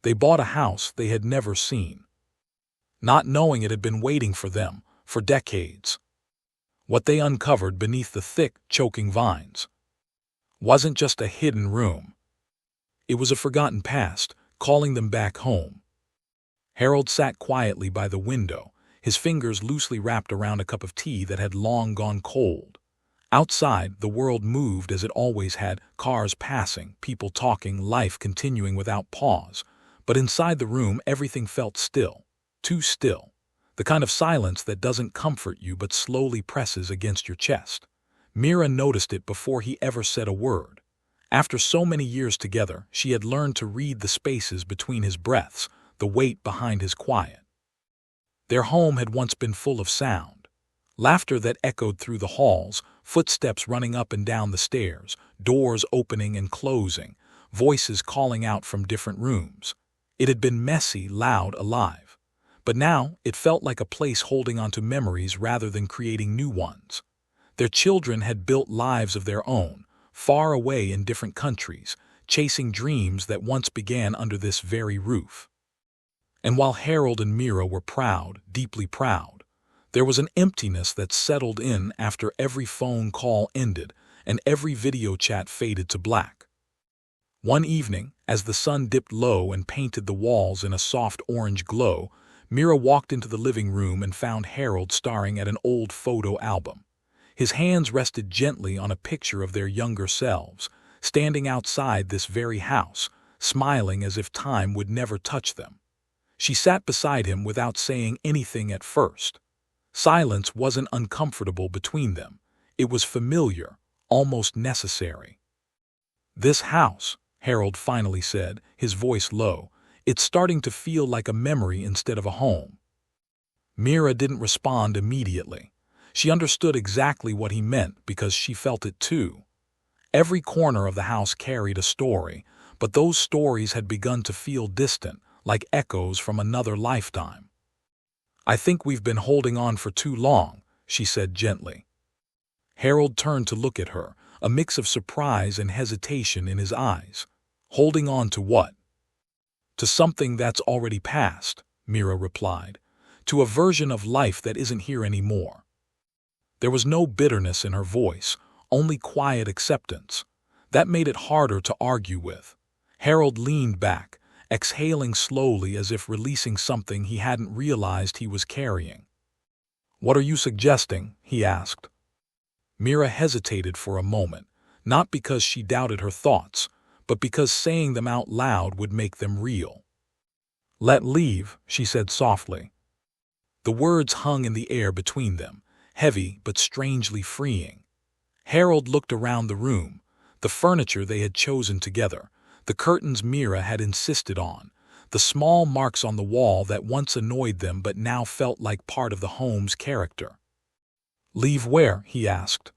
They bought a house they had never seen, not knowing it had been waiting for them for decades. What they uncovered beneath the thick, choking vines wasn't just a hidden room. It was a forgotten past, calling them back home. Harold sat quietly by the window, his fingers loosely wrapped around a cup of tea that had long gone cold. Outside, the world moved as it always had, cars passing, people talking, life continuing without pause. But inside the room, everything felt still, too still. The kind of silence that doesn't comfort you but slowly presses against your chest. Meera noticed it before he ever said a word. After so many years together, she had learned to read the spaces between his breaths, the weight behind his quiet. Their home had once been full of sound. Laughter that echoed through the halls, footsteps running up and down the stairs, doors opening and closing, voices calling out from different rooms. It had been messy, loud, alive. But now it felt like a place holding onto memories rather than creating new ones. Their children had built lives of their own, far away in different countries, chasing dreams that once began under this very roof. And while Harold and Meera were proud, deeply proud, there was an emptiness that settled in after every phone call ended and every video chat faded to black. One evening, as the sun dipped low and painted the walls in a soft orange glow, Meera walked into the living room and found Harold staring at an old photo album. His hands rested gently on a picture of their younger selves, standing outside this very house, smiling as if time would never touch them. She sat beside him without saying anything at first. Silence wasn't uncomfortable between them. It was familiar, almost necessary. "This house," Harold finally said, his voice low, "it's starting to feel like a memory instead of a home." Meera didn't respond immediately. She understood exactly what he meant because she felt it too. Every corner of the house carried a story, but those stories had begun to feel distant, like echoes from another lifetime. "I think we've been holding on for too long," she said gently. Harold turned to look at her, a mix of surprise and hesitation in his eyes. "Holding on to what?" "To something that's already passed," Meera replied. "To a version of life that isn't here anymore." There was no bitterness in her voice, only quiet acceptance. That made it harder to argue with. Harold leaned back, exhaling slowly as if releasing something he hadn't realized he was carrying. "What are you suggesting?" he asked. Meera hesitated for a moment, not because she doubted her thoughts, but because saying them out loud would make them real. "Let leave," she said softly. The words hung in the air between them, heavy but strangely freeing. Harold looked around the room, the furniture they had chosen together, the curtains Meera had insisted on, the small marks on the wall that once annoyed them but now felt like part of the home's character. "Leave where?" he asked.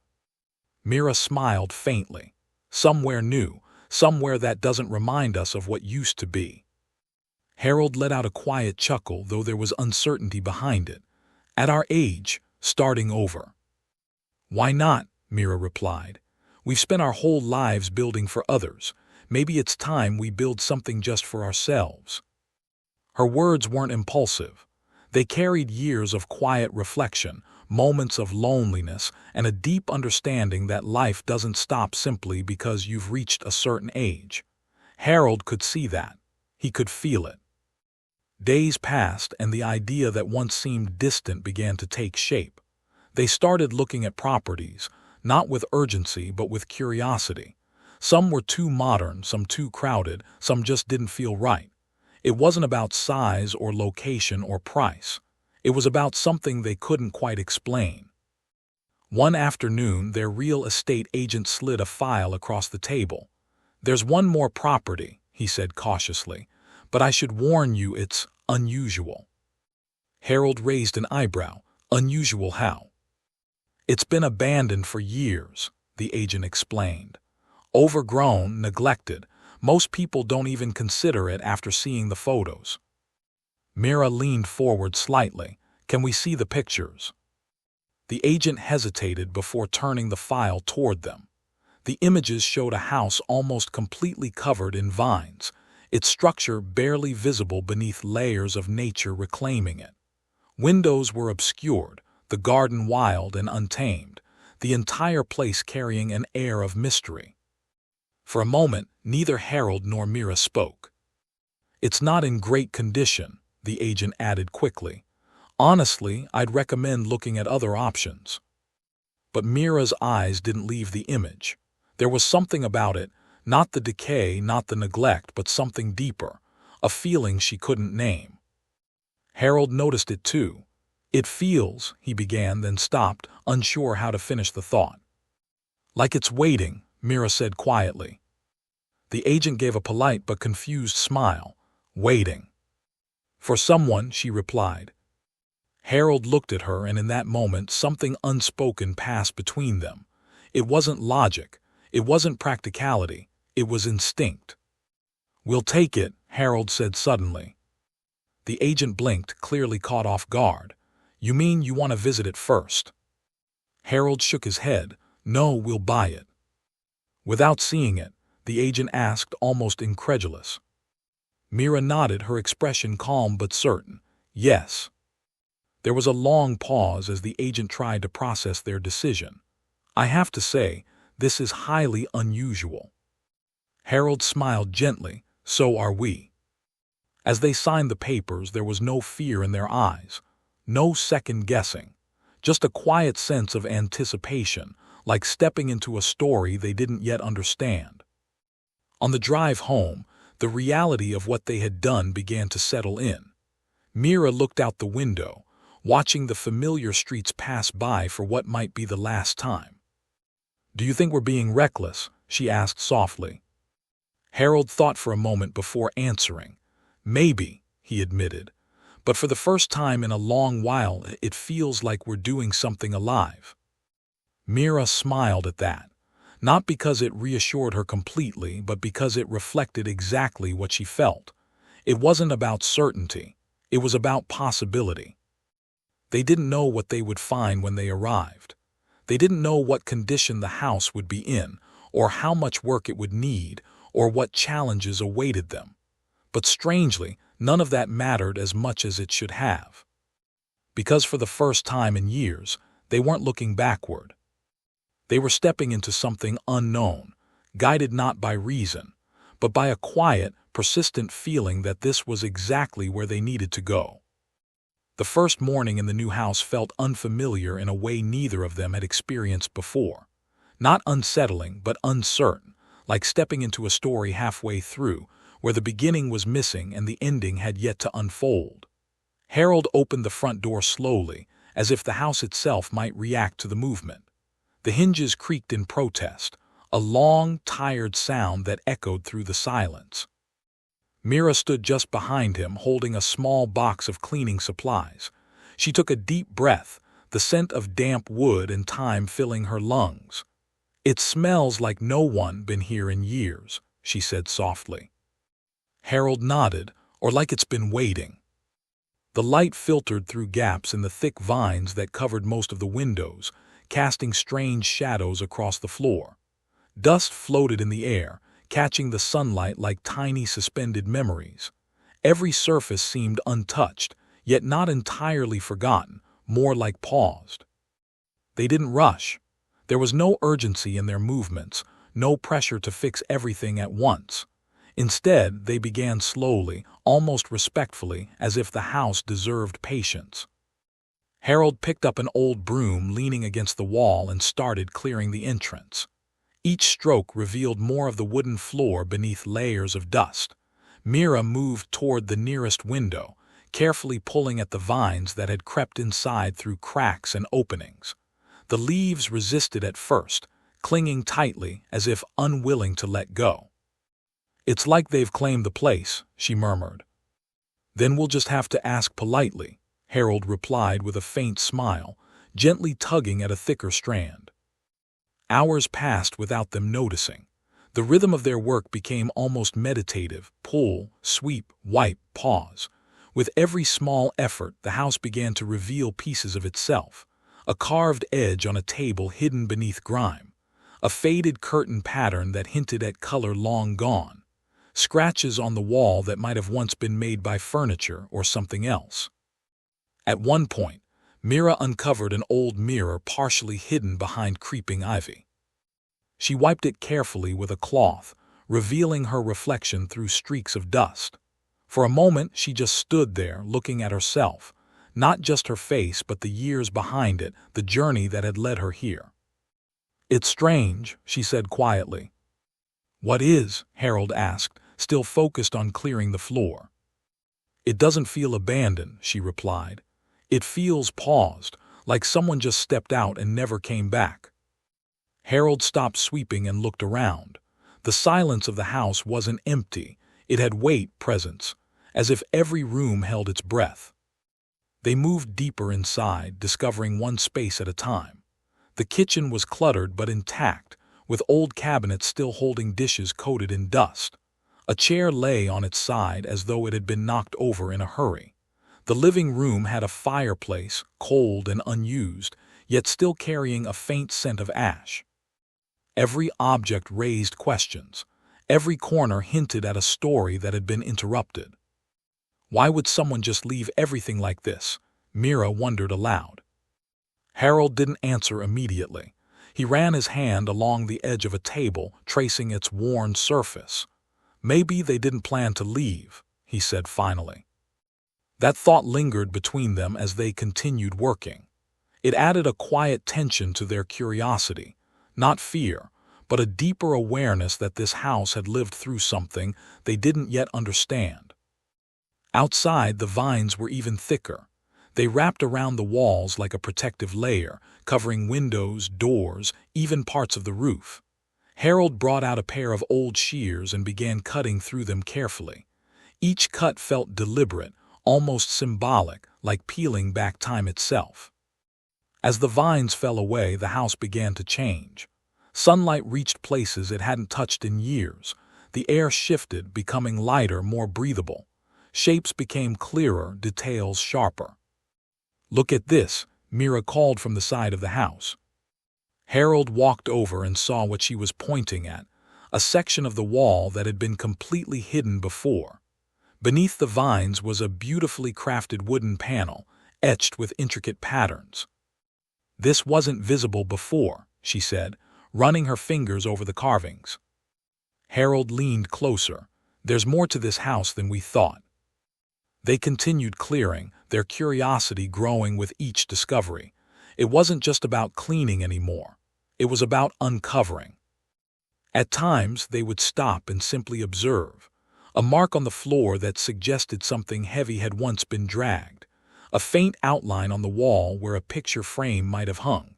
Meera smiled faintly. "Somewhere new, somewhere that doesn't remind us of what used to be." Harold let out a quiet chuckle, though there was uncertainty behind it. "At our age, starting over." "Why not?" Meera replied. "We've spent our whole lives building for others. Maybe it's time we build something just for ourselves." Her words weren't impulsive. They carried years of quiet reflection, moments of loneliness, and a deep understanding that life doesn't stop simply because you've reached a certain age. Harold could see that. He could feel it. Days passed, and the idea that once seemed distant began to take shape. They started looking at properties, not with urgency but with curiosity. Some were too modern, some too crowded, some just didn't feel right. It wasn't about size or location or price. It was about something they couldn't quite explain. One afternoon, their real estate agent slid a file across the table. "There's one more property," he said cautiously, "but I should warn you it's unusual." Harold raised an eyebrow. "Unusual how?" "It's been abandoned for years," the agent explained. "Overgrown, neglected. Most people don't even consider it after seeing the photos." Meera leaned forward slightly. "Can we see the pictures?" The agent hesitated before turning the file toward them. The images showed a house almost completely covered in vines. its structure barely visible beneath layers of nature reclaiming it. Windows were obscured, the garden wild and untamed, the entire place carrying an air of mystery. For a moment, neither Harold nor Meera spoke. "It's not in great condition," the agent added quickly. "Honestly, I'd recommend looking at other options." But Meera's eyes didn't leave the image. There was something about it, not the decay, not the neglect, but something deeper, a feeling she couldn't name. Harold noticed it too. "It feels," he began, then stopped, unsure how to finish the thought. "Like it's waiting," Meera said quietly. The agent gave a polite but confused smile. "Waiting." "For someone," she replied. Harold looked at her, and in that moment something unspoken passed between them. It wasn't logic, it wasn't practicality, it was instinct. "We'll take it," Harold said suddenly. The agent blinked, clearly caught off guard. "You mean you want to visit it first?" Harold shook his head. "No, we'll buy it." "Without seeing it?" the agent asked, almost incredulous. Meera nodded, her expression calm but certain. "Yes." There was a long pause as the agent tried to process their decision. "I have to say, this is highly unusual." Harold smiled gently. "So are we." As they signed the papers, there was no fear in their eyes, no second guessing, just a quiet sense of anticipation, like stepping into a story they didn't yet understand. On the drive home, the reality of what they had done began to settle in. Meera looked out the window, watching the familiar streets pass by for what might be the last time. "Do you think we're being reckless?" she asked softly. Harold thought for a moment before answering. "Maybe," he admitted, "but for the first time in a long while it feels like we're doing something alive." Meera smiled at that, not because it reassured her completely, but because it reflected exactly what she felt. It wasn't about certainty, it was about possibility. They didn't know what they would find when they arrived. They didn't know what condition the house would be in, or how much work it would need, or what challenges awaited them. But strangely, none of that mattered as much as it should have. Because for the first time in years, they weren't looking backward. They were stepping into something unknown, guided not by reason, but by a quiet, persistent feeling that this was exactly where they needed to go. The first morning in the new house felt unfamiliar in a way neither of them had experienced before. Not unsettling, but uncertain, like stepping into a story halfway through, where the beginning was missing and the ending had yet to unfold. Harold opened the front door slowly, as if the house itself might react to the movement. The hinges creaked in protest, a long, tired sound that echoed through the silence. Meera stood just behind him, holding a small box of cleaning supplies. She took a deep breath, the scent of damp wood and thyme filling her lungs. "It smells like no one been here in years," she said softly. Harold nodded, "or like it's been waiting." The light filtered through gaps in the thick vines that covered most of the windows, casting strange shadows across the floor. Dust floated in the air, catching the sunlight like tiny suspended memories. Every surface seemed untouched, yet not entirely forgotten, more like paused. They didn't rush. There was no urgency in their movements, no pressure to fix everything at once. Instead, they began slowly, almost respectfully, as if the house deserved patience. Harold picked up an old broom leaning against the wall and started clearing the entrance. Each stroke revealed more of the wooden floor beneath layers of dust. Meera moved toward the nearest window, carefully pulling at the vines that had crept inside through cracks and openings. The leaves resisted at first, clinging tightly as if unwilling to let go. "It's like they've claimed the place," she murmured. "Then we'll just have to ask politely," Harold replied with a faint smile, gently tugging at a thicker strand. Hours passed without them noticing. The rhythm of their work became almost meditative: pull, sweep, wipe, pause. With every small effort, the house began to reveal pieces of itself. A carved edge on a table hidden beneath grime. A faded curtain pattern that hinted at color long gone. scratches on the wall that might have once been made by furniture or something else. At one point, Meera uncovered an old mirror partially hidden behind creeping ivy. She wiped it carefully with a cloth, revealing her reflection through streaks of dust. For a moment, she just stood there looking at herself, not just her face but the years behind it, the journey that had led her here. "It's strange," she said quietly. "What is?" Harold asked, still focused on clearing the floor. "It doesn't feel abandoned," she replied. "It feels paused, like someone just stepped out and never came back." Harold stopped sweeping and looked around. The silence of the house wasn't empty, it had weight, presence, as if every room held its breath. They moved deeper inside, discovering one space at a time. The kitchen was cluttered but intact, with old cabinets still holding dishes coated in dust. A chair lay on its side as though it had been knocked over in a hurry. The living room had a fireplace, cold and unused, yet still carrying a faint scent of ash. Every object raised questions. Every corner hinted at a story that had been interrupted. Why would someone just leave everything like this? Meera wondered aloud. Harold didn't answer immediately. He ran his hand along the edge of a table, tracing its worn surface. "Maybe they didn't plan to leave," he said finally. That thought lingered between them as they continued working. It added a quiet tension to their curiosity, not fear, but a deeper awareness that this house had lived through something they didn't yet understand. Outside, the vines were even thicker. They wrapped around the walls like a protective layer, covering windows, doors, even parts of the roof. Harold brought out a pair of old shears and began cutting through them carefully. Each cut felt deliberate, almost symbolic, like peeling back time itself. As the vines fell away, the house began to change. Sunlight reached places it hadn't touched in years. The air shifted, becoming lighter, more breathable. Shapes became clearer, details sharper. "Look at this," Meera called from the side of the house. Harold walked over and saw what she was pointing at, a section of the wall that had been completely hidden before. Beneath the vines was a beautifully crafted wooden panel, etched with intricate patterns. "This wasn't visible before," she said, running her fingers over the carvings. Harold leaned closer. "There's more to this house than we thought." They continued clearing, their curiosity growing with each discovery. It wasn't just about cleaning anymore. It was about uncovering. At times, they would stop and simply observe. A mark on the floor that suggested something heavy had once been dragged. A faint outline on the wall where a picture frame might have hung.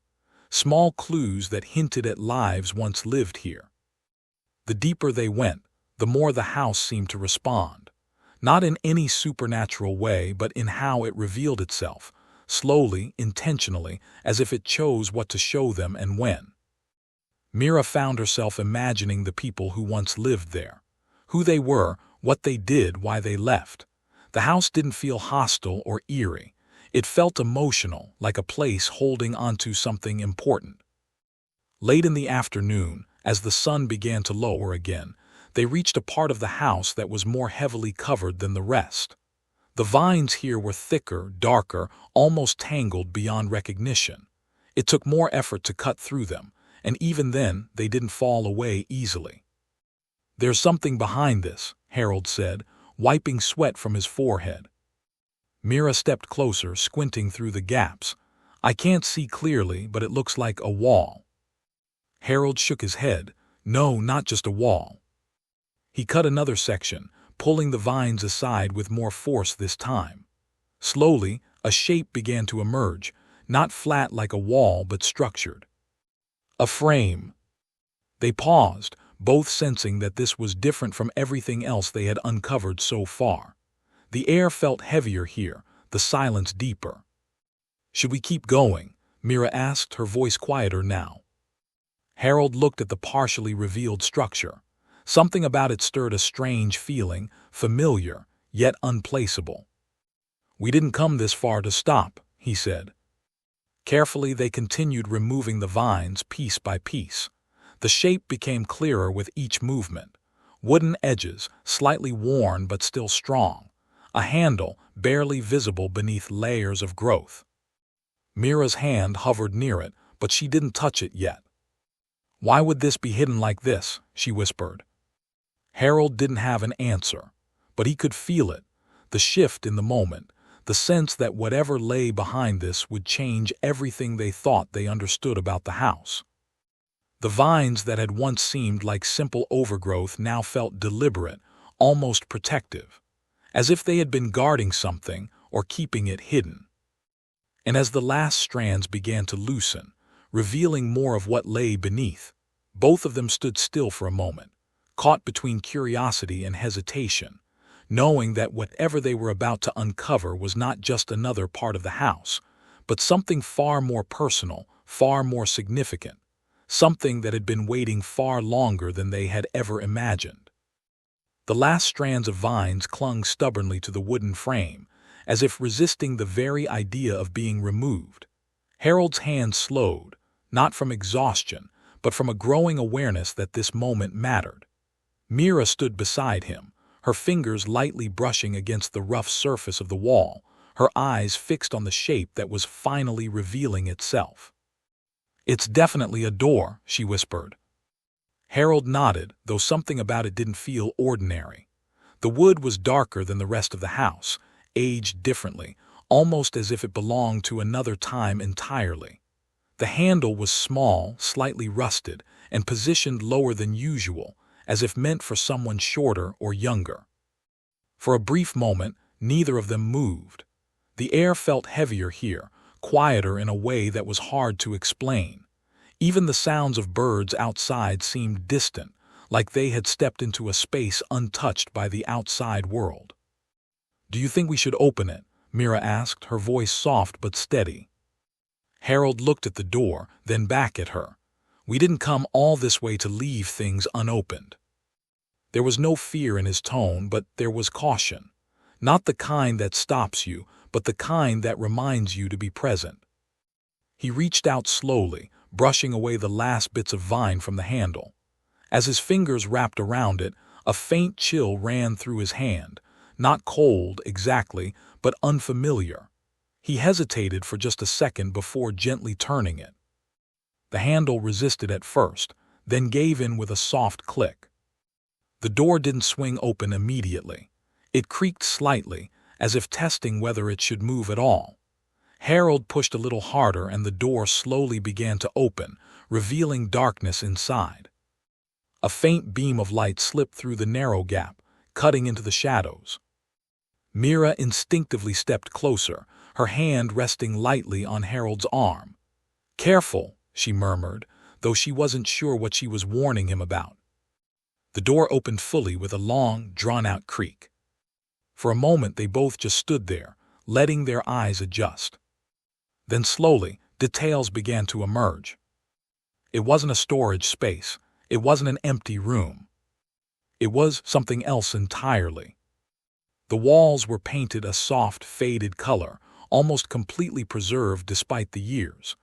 Small clues that hinted at lives once lived here. The deeper they went, the more the house seemed to respond. Not in any supernatural way, but in how it revealed itself, slowly, intentionally, as if it chose what to show them and when. Meera found herself imagining the people who once lived there. Who they were, what they did, why they left. The house didn't feel hostile or eerie. It felt emotional, like a place holding onto something important. Late in the afternoon, as the sun began to lower again, they reached a part of the house that was more heavily covered than the rest. The vines here were thicker, darker, almost tangled beyond recognition. It took more effort to cut through them, and even then they didn't fall away easily. "There's something behind this," Harold said, wiping sweat from his forehead. Meera stepped closer, squinting through the gaps. "I can't see clearly, but it looks like a wall." Harold shook his head. "No, not just a wall." He cut another section, pulling the vines aside with more force this time. Slowly, a shape began to emerge, not flat like a wall but structured. A frame. They paused, both sensing that this was different from everything else they had uncovered so far. The air felt heavier here, the silence deeper. "Should we keep going?" Meera asked, her voice quieter now. Harold looked at the partially revealed structure. Something about it stirred a strange feeling, familiar, yet unplaceable. "We didn't come this far to stop," he said. Carefully they continued removing the vines piece by piece. The shape became clearer with each movement. Wooden edges, slightly worn but still strong. A handle, barely visible beneath layers of growth. Meera's hand hovered near it, but she didn't touch it yet. "Why would this be hidden like this?" she whispered. Harold didn't have an answer, but he could feel it, the shift in the moment, the sense that whatever lay behind this would change everything they thought they understood about the house. The vines that had once seemed like simple overgrowth now felt deliberate, almost protective, as if they had been guarding something or keeping it hidden. And as the last strands began to loosen, revealing more of what lay beneath, both of them stood still for a moment, caught between curiosity and hesitation, knowing that whatever they were about to uncover was not just another part of the house, but something far more personal, far more significant, something that had been waiting far longer than they had ever imagined. The last strands of vines clung stubbornly to the wooden frame, as if resisting the very idea of being removed. Harold's hand slowed, not from exhaustion, but from a growing awareness that this moment mattered. Meera stood beside him, her fingers lightly brushing against the rough surface of the wall, her eyes fixed on the shape that was finally revealing itself. "It's definitely a door," she whispered. Harold nodded, though something about it didn't feel ordinary. The wood was darker than the rest of the house, aged differently, almost as if it belonged to another time entirely. The handle was small, slightly rusted, and positioned lower than usual, as if meant for someone shorter or younger. For a brief moment, neither of them moved. The air felt heavier here, quieter in a way that was hard to explain. Even the sounds of birds outside seemed distant, like they had stepped into a space untouched by the outside world. "Do you think we should open it?" Meera asked, her voice soft but steady. Harold looked at the door, then back at her. "We didn't come all this way to leave things unopened." There was no fear in his tone, but there was caution. Not the kind that stops you, but the kind that reminds you to be present. He reached out slowly, brushing away the last bits of vine from the handle. As his fingers wrapped around it, a faint chill ran through his hand, not cold exactly, but unfamiliar. He hesitated for just a second before gently turning it. The handle resisted at first, then gave in with a soft click. The door didn't swing open immediately. It creaked slightly, as if testing whether it should move at all. Harold pushed a little harder and the door slowly began to open, revealing darkness inside. A faint beam of light slipped through the narrow gap, cutting into the shadows. Meera instinctively stepped closer, her hand resting lightly on Harold's arm. "Careful," she murmured, though she wasn't sure what she was warning him about. The door opened fully with a long, drawn-out creak. For a moment they both just stood there, letting their eyes adjust. Then slowly, details began to emerge. It wasn't a storage space. It wasn't an empty room. It was something else entirely. The walls were painted a soft, faded color, almost completely preserved despite the years.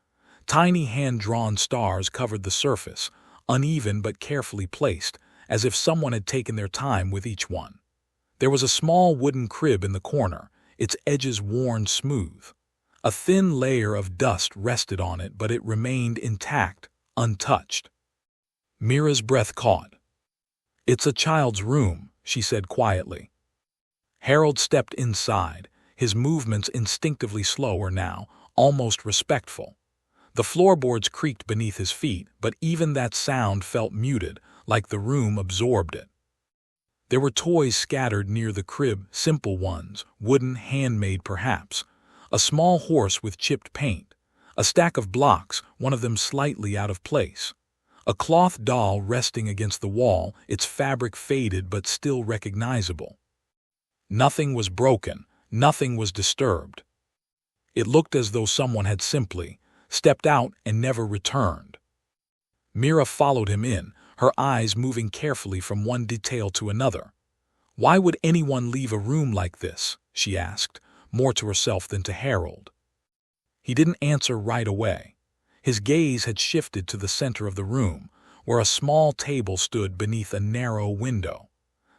Tiny hand-drawn stars covered the surface, uneven but carefully placed, as if someone had taken their time with each one. There was a small wooden crib in the corner, its edges worn smooth. A thin layer of dust rested on it, but it remained intact, untouched. Meera's breath caught. "It's a child's room," she said quietly. Harold stepped inside, his movements instinctively slower now, almost respectful. The floorboards creaked beneath his feet, but even that sound felt muted, like the room absorbed it. There were toys scattered near the crib, simple ones, wooden, handmade perhaps. A small horse with chipped paint. A stack of blocks, one of them slightly out of place. A cloth doll resting against the wall, its fabric faded but still recognizable. Nothing was broken, nothing was disturbed. It looked as though someone had simply stepped out and never returned. Meera followed him in, her eyes moving carefully from one detail to another. "Why would anyone leave a room like this?" she asked, more to herself than to Harold. He didn't answer right away. His gaze had shifted to the center of the room, where a small table stood beneath a narrow window.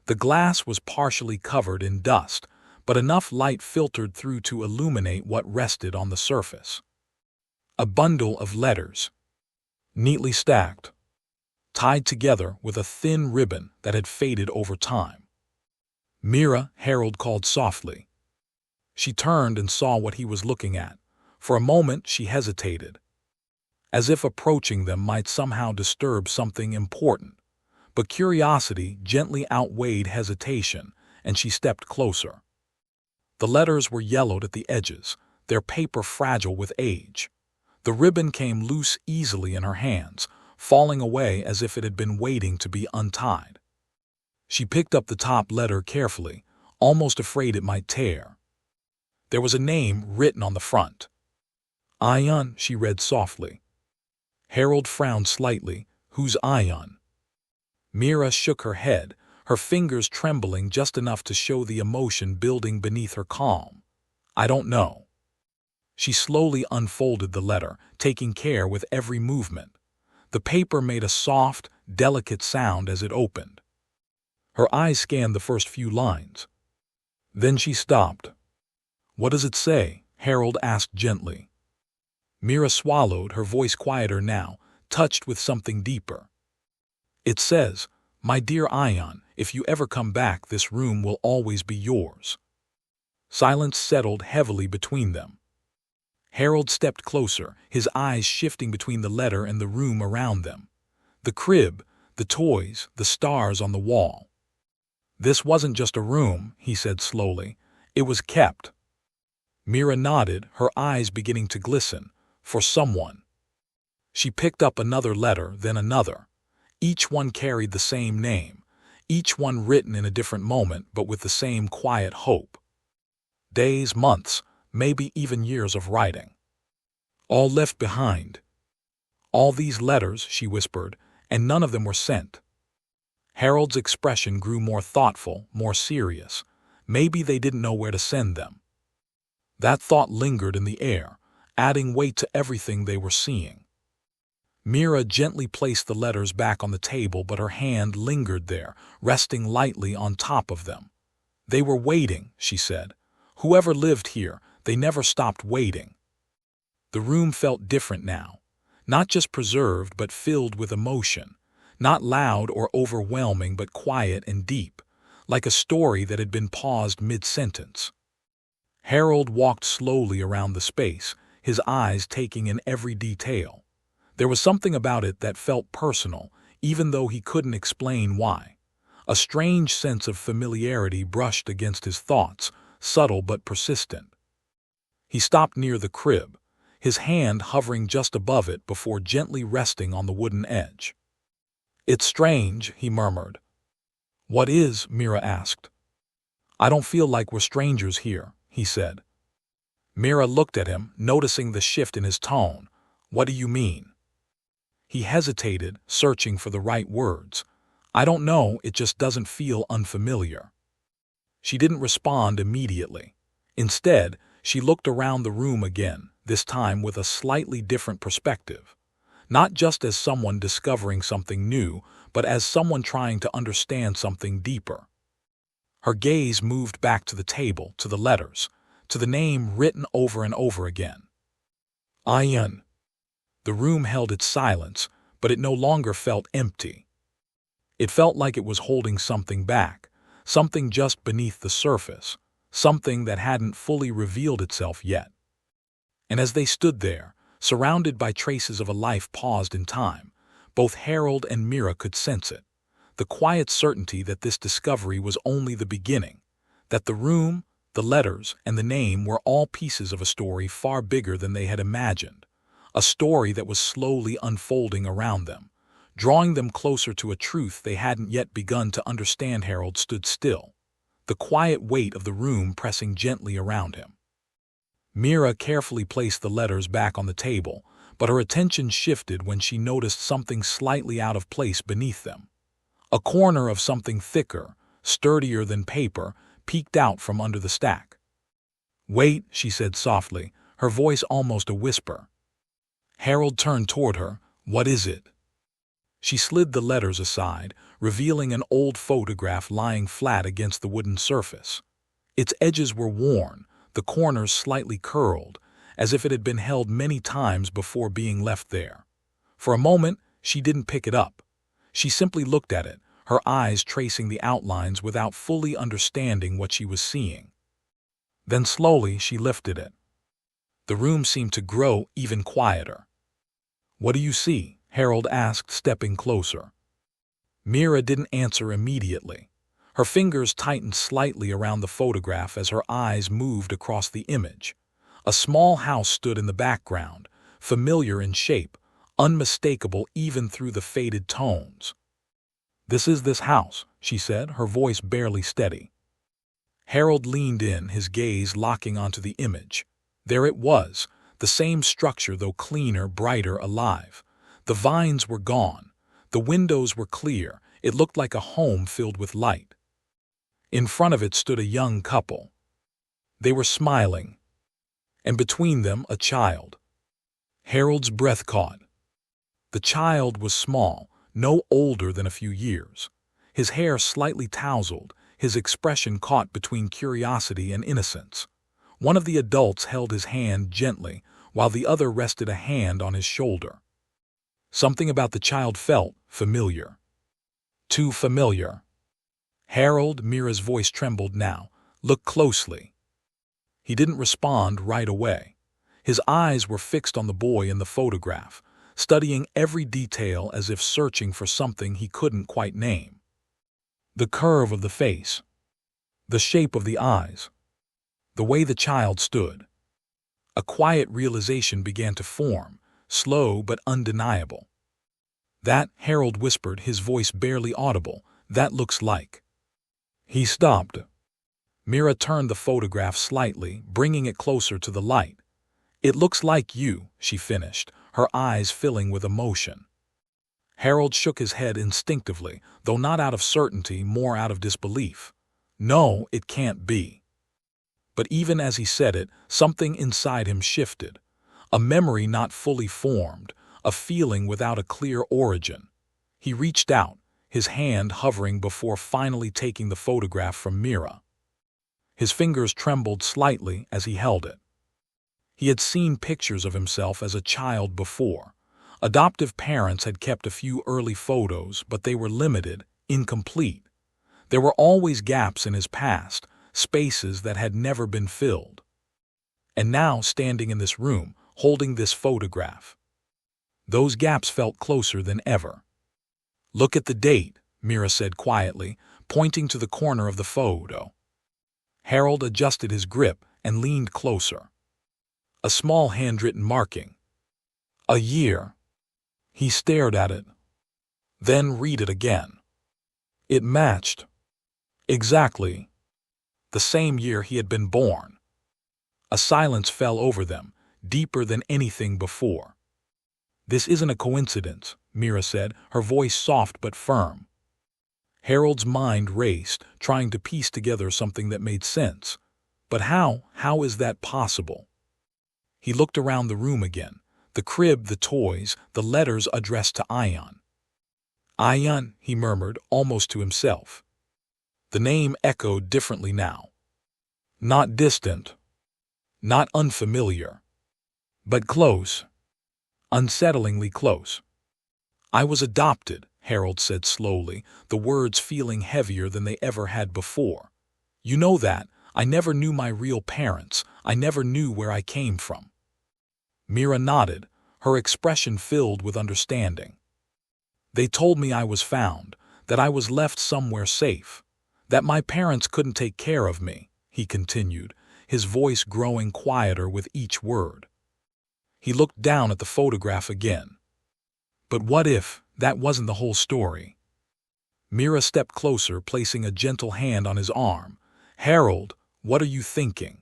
The glass was partially covered in dust, but enough light filtered through to illuminate what rested on the surface. A bundle of letters, neatly stacked, tied together with a thin ribbon that had faded over time. "Meera," Harold called softly. She turned and saw what he was looking at. For a moment she hesitated, as if approaching them might somehow disturb something important. But curiosity gently outweighed hesitation, and she stepped closer. The letters were yellowed at the edges, their paper fragile with age. The ribbon came loose easily in her hands, falling away as if it had been waiting to be untied. She picked up the top letter carefully, almost afraid it might tear. There was a name written on the front. "Ion," she read softly. Harold frowned slightly. "Who's Ion?" Meera shook her head, her fingers trembling just enough to show the emotion building beneath her calm. "I don't know." She slowly unfolded the letter, taking care with every movement. The paper made a soft, delicate sound as it opened. Her eyes scanned the first few lines. Then she stopped. "What does it say?" Harold asked gently. Meera swallowed, her voice quieter now, touched with something deeper. "It says, 'My dear Ion, if you ever come back, this room will always be yours.'" Silence settled heavily between them. Harold stepped closer, his eyes shifting between the letter and the room around them. The crib, the toys, the stars on the wall. "This wasn't just a room," he said slowly. "It was kept." Meera nodded, her eyes beginning to glisten. "For someone." She picked up another letter, then another. Each one carried the same name, each one written in a different moment but with the same quiet hope. Days, months, maybe even years of writing. All left behind. "All these letters," she whispered, "and none of them were sent." Harold's expression grew more thoughtful, more serious. Maybe they didn't know where to send them. That thought lingered in the air, adding weight to everything they were seeing. Meera gently placed the letters back on the table, but her hand lingered there, resting lightly on top of them. "They were waiting," she said. "Whoever lived here, they never stopped waiting." The room felt different now, not just preserved but filled with emotion, not loud or overwhelming but quiet and deep, like a story that had been paused mid-sentence. Harold walked slowly around the space, his eyes taking in every detail. There was something about it that felt personal, even though he couldn't explain why. A strange sense of familiarity brushed against his thoughts, subtle but persistent. He stopped near the crib, his hand hovering just above it before gently resting on the wooden edge. "It's strange," he murmured. "What is?" Meera asked. "I don't feel like we're strangers here," he said. Meera looked at him, noticing the shift in his tone. "What do you mean?" He hesitated, searching for the right words. "I don't know, it just doesn't feel unfamiliar." She didn't respond immediately. Instead, she looked around the room again, this time with a slightly different perspective. Not just as someone discovering something new, but as someone trying to understand something deeper. Her gaze moved back to the table, to the letters, to the name written over and over again. "Ion." The room held its silence, but it no longer felt empty. It felt like it was holding something back, something just beneath the surface, something that hadn't fully revealed itself yet. And as they stood there, surrounded by traces of a life paused in time, both Harold and Meera could sense it. The quiet certainty that this discovery was only the beginning, that the room, the letters, and the name were all pieces of a story far bigger than they had imagined, a story that was slowly unfolding around them, drawing them closer to a truth they hadn't yet begun to understand. Harold stood still, the quiet weight of the room pressing gently around him. Meera carefully placed the letters back on the table, but her attention shifted when she noticed something slightly out of place beneath them. A corner of something thicker, sturdier than paper, peeked out from under the stack. "Wait," she said softly, her voice almost a whisper. Harold turned toward her. "What is it?" She slid the letters aside, revealing an old photograph lying flat against the wooden surface. Its edges were worn, the corners slightly curled, as if it had been held many times before being left there. For a moment, she didn't pick it up. She simply looked at it, her eyes tracing the outlines without fully understanding what she was seeing. Then slowly she lifted it. The room seemed to grow even quieter. "What do you see?" Harold asked, stepping closer. Meera didn't answer immediately. Her fingers tightened slightly around the photograph as her eyes moved across the image. A small house stood in the background, familiar in shape, unmistakable even through the faded tones. "This is this house," she said, her voice barely steady. Harold leaned in, his gaze locking onto the image. There it was, the same structure though cleaner, brighter, alive. The vines were gone. The windows were clear. It looked like a home filled with light. In front of it stood a young couple. They were smiling, and between them a child. Harold's breath caught. The child was small, no older than a few years. His hair slightly tousled, his expression caught between curiosity and innocence. One of the adults held his hand gently, while the other rested a hand on his shoulder. Something about the child felt familiar. Too familiar. "Harold," Meera's voice trembled now. "Look closely." He didn't respond right away. His eyes were fixed on the boy in the photograph, studying every detail as if searching for something he couldn't quite name. The curve of the face, the shape of the eyes, the way the child stood. A quiet realization began to form, slow but undeniable. "That," Harold whispered, his voice barely audible, "that looks like." He stopped. Meera turned the photograph slightly, bringing it closer to the light. "It looks like you," she finished, her eyes filling with emotion. Harold shook his head instinctively, though not out of certainty, more out of disbelief. "No, it can't be." But even as he said it, something inside him shifted. A memory not fully formed, a feeling without a clear origin. He reached out, his hand hovering before finally taking the photograph from Meera. His fingers trembled slightly as he held it. He had seen pictures of himself as a child before. Adoptive parents had kept a few early photos, but they were limited, incomplete. There were always gaps in his past, spaces that had never been filled. And now, standing in this room, holding this photograph, those gaps felt closer than ever. "Look at the date," Meera said quietly, pointing to the corner of the photo. Harold adjusted his grip and leaned closer. A small handwritten marking. A year. He stared at it. Then read it again. It matched. Exactly. The same year he had been born. A silence fell over them, deeper than anything before. "This isn't a coincidence," Meera said, her voice soft but firm. Harold's mind raced, trying to piece together something that made sense. But how is that possible? He looked around the room again, the crib, the toys, the letters addressed to Ion. "Ion," he murmured, almost to himself. The name echoed differently now. Not distant, not unfamiliar, but close, unsettlingly close. "I was adopted," Harold said slowly, the words feeling heavier than they ever had before. "You know that. I never knew my real parents. I never knew where I came from." Meera nodded, her expression filled with understanding. "They told me I was found, that I was left somewhere safe, that my parents couldn't take care of me," he continued, his voice growing quieter with each word. He looked down at the photograph again. But what if that wasn't the whole story? Meera stepped closer, placing a gentle hand on his arm. "Harold, what are you thinking?"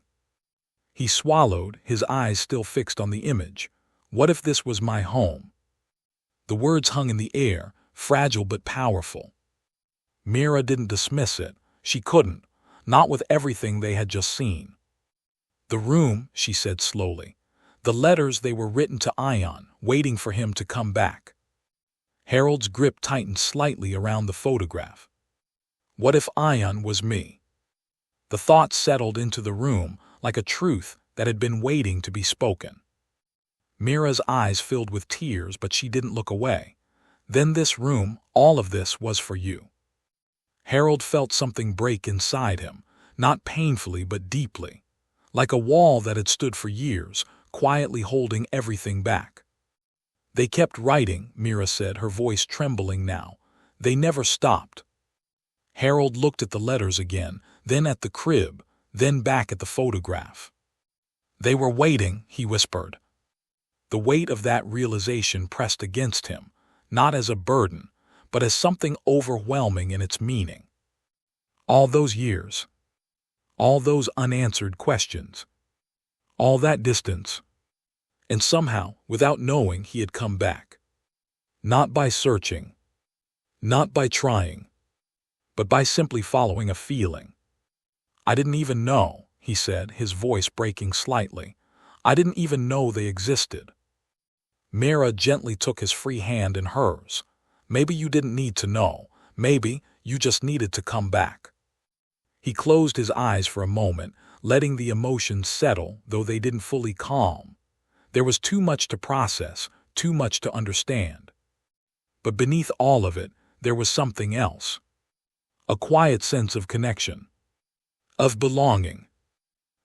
He swallowed, his eyes still fixed on the image. "What if this was my home?" The words hung in the air, fragile but powerful. Meera didn't dismiss it. She couldn't, not with everything they had just seen. "The room," she said slowly. "The letters, they were written to Ion, waiting for him to come back." Harold's grip tightened slightly around the photograph. What if Ion was me? The thought settled into the room like a truth that had been waiting to be spoken. Meera's eyes filled with tears, but she didn't look away. Then this room, all of this was for you. Harold felt something break inside him, not painfully but deeply, like a wall that had stood for years, quietly holding everything back. They kept writing, Meera said, her voice trembling now. They never stopped. Harold looked at the letters again, then at the crib, then back at the photograph. They were waiting, he whispered. The weight of that realization pressed against him, not as a burden, but as something overwhelming in its meaning. All those years, all those unanswered questions, all that distance, and somehow, without knowing, he had come back. Not by searching, not by trying, but by simply following a feeling. I didn't even know, he said, his voice breaking slightly. I didn't even know they existed. Meera gently took his free hand in hers. Maybe you didn't need to know. Maybe you just needed to come back. He closed his eyes for a moment, letting the emotions settle, though they didn't fully calm. There was too much to process, too much to understand. But beneath all of it, there was something else. A quiet sense of connection, of belonging.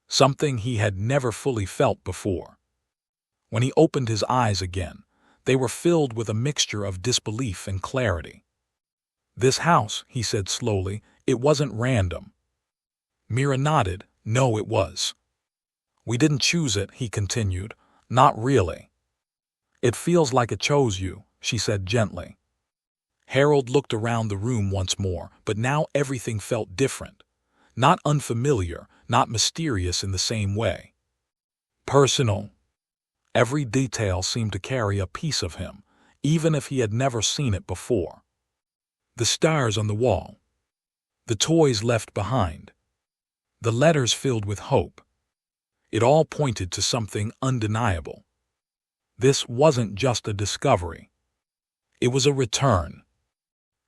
Something he had never fully felt before. When he opened his eyes again, they were filled with a mixture of disbelief and clarity. This house, he said slowly, it wasn't random. Meera nodded. No, it was. We didn't choose it, he continued. Not really. It feels like it chose you, she said gently. Harold looked around the room once more, but now everything felt different. Not unfamiliar, not mysterious in the same way. Personal. Every detail seemed to carry a piece of him, even if he had never seen it before. The stars on the wall. The toys left behind. The letters filled with hope. It all pointed to something undeniable. This wasn't just a discovery. It was a return.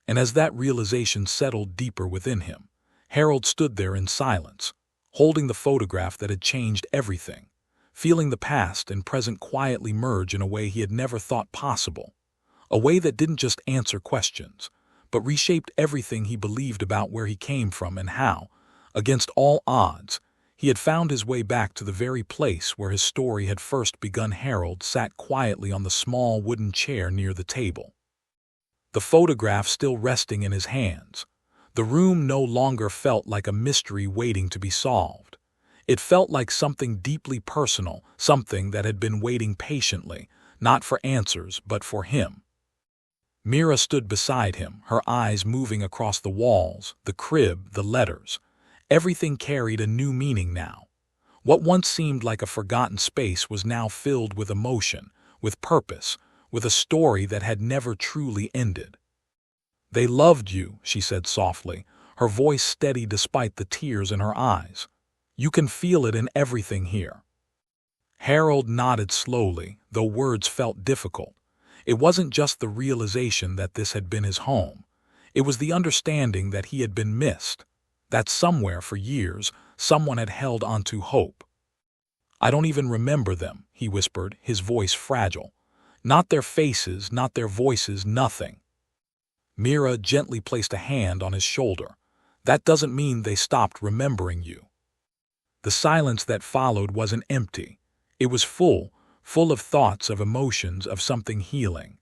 And as that realization settled deeper within him, Harold stood there in silence, holding the photograph that had changed everything, feeling the past and present quietly merge in a way he had never thought possible, a way that didn't just answer questions, but reshaped everything he believed about where he came from and how, against all odds, he had found his way back to the very place where his story had first begun. Harold sat quietly on the small wooden chair near the table, the photograph still resting in his hands. The room no longer felt like a mystery waiting to be solved. It felt like something deeply personal, something that had been waiting patiently, not for answers, but for him. Meera stood beside him, her eyes moving across the walls, the crib, the letters. Everything carried a new meaning now. What once seemed like a forgotten space was now filled with emotion, with purpose, with a story that had never truly ended. They loved you, she said softly, her voice steady despite the tears in her eyes. You can feel it in everything here. Harold nodded slowly, though words felt difficult. It wasn't just the realization that this had been his home. It was the understanding that he had been missed, that somewhere for years someone had held onto hope. I don't even remember them, he whispered, his voice fragile. Not their faces, not their voices, nothing. Meera gently placed a hand on his shoulder. That doesn't mean they stopped remembering you. The silence that followed wasn't empty. It was full of thoughts, of emotions, of something healing.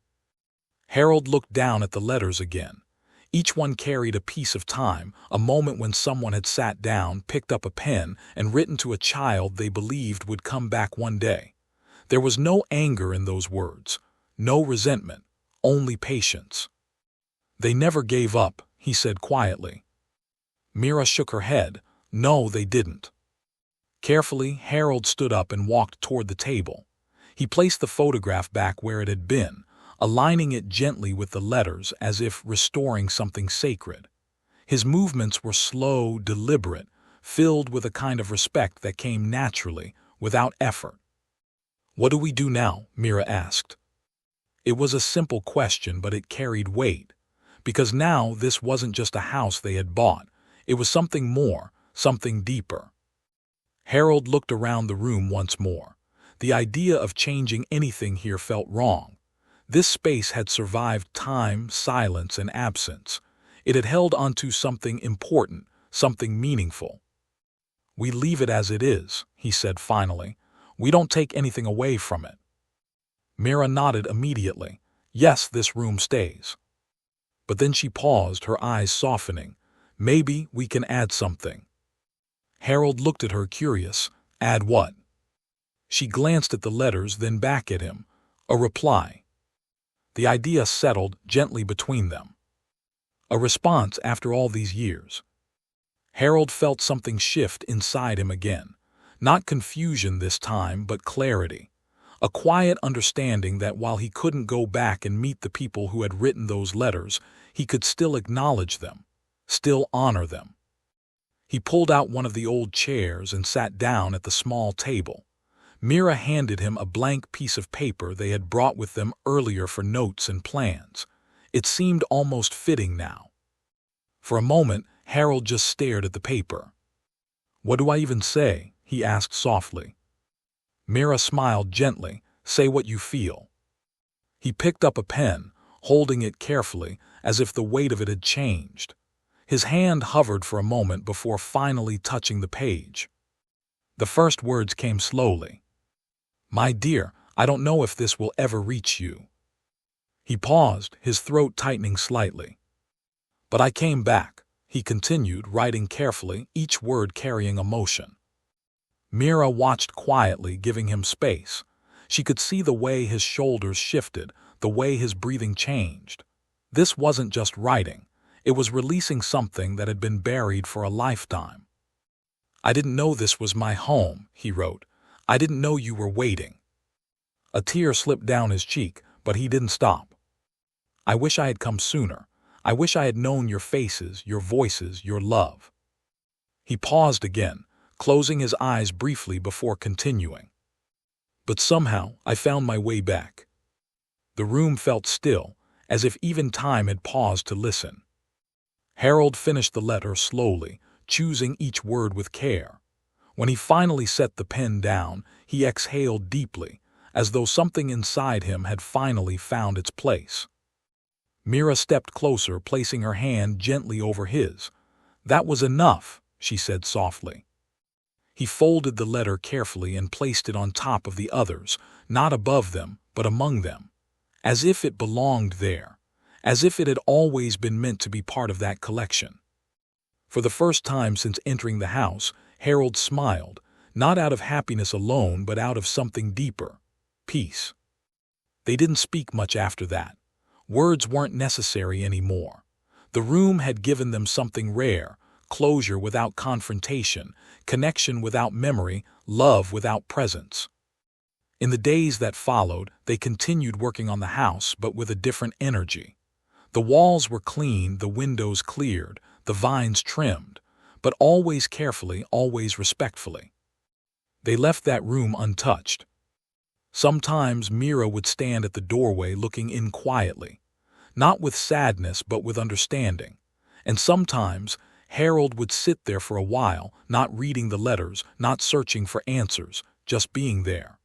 Harold looked down at the letters again. Each one carried a piece of time, a moment when someone had sat down, picked up a pen, and written to a child they believed would come back one day. There was no anger in those words, no resentment, only patience. They never gave up, he said quietly. Meera shook her head. No, they didn't. Carefully, Harold stood up and walked toward the table. He placed the photograph back where it had been, aligning it gently with the letters as if restoring something sacred. His movements were slow, deliberate, filled with a kind of respect that came naturally, without effort. What do we do now? Meera asked. It was a simple question, but it carried weight. Because now this wasn't just a house they had bought. It was something more, something deeper. Harold looked around the room once more. The idea of changing anything here felt wrong. This space had survived time, silence, and absence. It had held onto something important, something meaningful. "We leave it as it is," he said finally. "We don't take anything away from it." Meera nodded immediately. "Yes, this room stays." But then she paused, her eyes softening. "Maybe we can add something." Harold looked at her, curious. "Add what?" She glanced at the letters, then back at him. A reply. The idea settled gently between them. A response after all these years. Harold felt something shift inside him again. Not confusion this time, but clarity. A quiet understanding that while he couldn't go back and meet the people who had written those letters, he could still acknowledge them, still honor them. He pulled out one of the old chairs and sat down at the small table. Meera handed him a blank piece of paper they had brought with them earlier for notes and plans. It seemed almost fitting now. For a moment, Harold just stared at the paper. "What do I even say?" he asked softly. Meera smiled gently. "Say what you feel." He picked up a pen, holding it carefully, as if the weight of it had changed. His hand hovered for a moment before finally touching the page. The first words came slowly. "My dear, I don't know if this will ever reach you." He paused, his throat tightening slightly. "But I came back," he continued, writing carefully, each word carrying emotion. Meera watched quietly, giving him space. She could see the way his shoulders shifted, the way his breathing changed. This wasn't just writing. It was releasing something that had been buried for a lifetime. "I didn't know this was my home," he wrote. "I didn't know you were waiting." A tear slipped down his cheek, but he didn't stop. "I wish I had come sooner. I wish I had known your faces, your voices, your love." He paused again, closing his eyes briefly before continuing. "But somehow I found my way back." The room felt still, as if even time had paused to listen. Harold finished the letter slowly, choosing each word with care. When he finally set the pen down, he exhaled deeply, as though something inside him had finally found its place. Meera stepped closer, placing her hand gently over his. "That was enough," she said softly. He folded the letter carefully and placed it on top of the others, not above them, but among them, as if it belonged there, as if it had always been meant to be part of that collection. For the first time since entering the house, Harold smiled, not out of happiness alone, but out of something deeper: peace. They didn't speak much after that. Words weren't necessary anymore. The room had given them something rare: closure without confrontation, connection without memory, love without presence. In the days that followed, they continued working on the house, but with a different energy. The walls were cleaned, the windows cleared, the vines trimmed, but always carefully, always respectfully. They left that room untouched. Sometimes Meera would stand at the doorway looking in quietly, not with sadness but with understanding. And sometimes Harold would sit there for a while, not reading the letters, not searching for answers, just being there.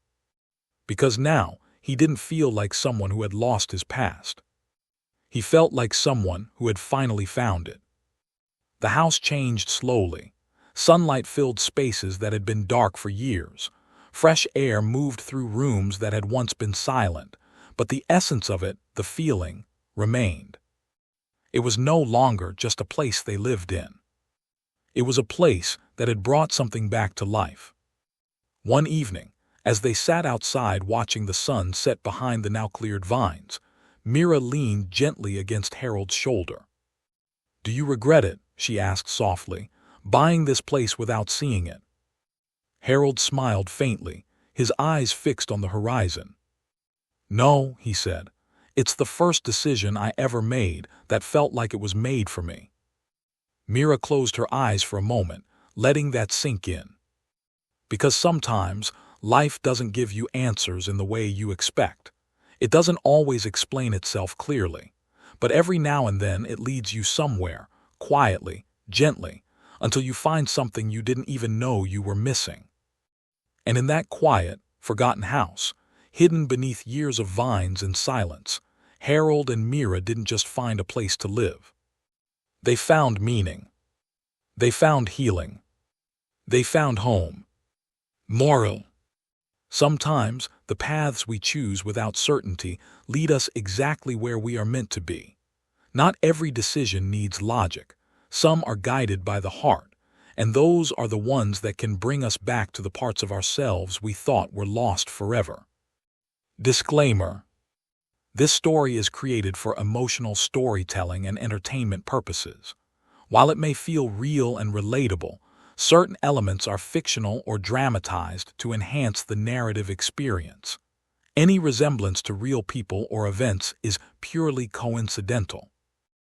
Because now he didn't feel like someone who had lost his past. He felt like someone who had finally found it. The house changed slowly. Sunlight filled spaces that had been dark for years. Fresh air moved through rooms that had once been silent, but the essence of it, the feeling, remained. It was no longer just a place they lived in. It was a place that had brought something back to life. One evening, as they sat outside watching the sun set behind the now cleared vines, Meera leaned gently against Harold's shoulder. "Do you regret it?" she asked softly, "buying this place without seeing it?" Harold smiled faintly, his eyes fixed on the horizon. "No," he said. "It's the first decision I ever made that felt like it was made for me." Meera closed her eyes for a moment, letting that sink in. Because sometimes life doesn't give you answers in the way you expect. It doesn't always explain itself clearly, but every now and then it leads you somewhere, quietly, gently, until you find something you didn't even know you were missing. And in that quiet, forgotten house, hidden beneath years of vines and silence, Harold and Meera didn't just find a place to live. They found meaning. They found healing. They found home. Moral: sometimes the paths we choose without certainty lead us exactly where we are meant to be. Not every decision needs logic. Some are guided by the heart, and those are the ones that can bring us back to the parts of ourselves we thought were lost forever. Disclaimer: this story is created for emotional storytelling and entertainment purposes. While it may feel real and relatable, certain elements are fictional or dramatized to enhance the narrative experience. Any resemblance to real people or events is purely coincidental.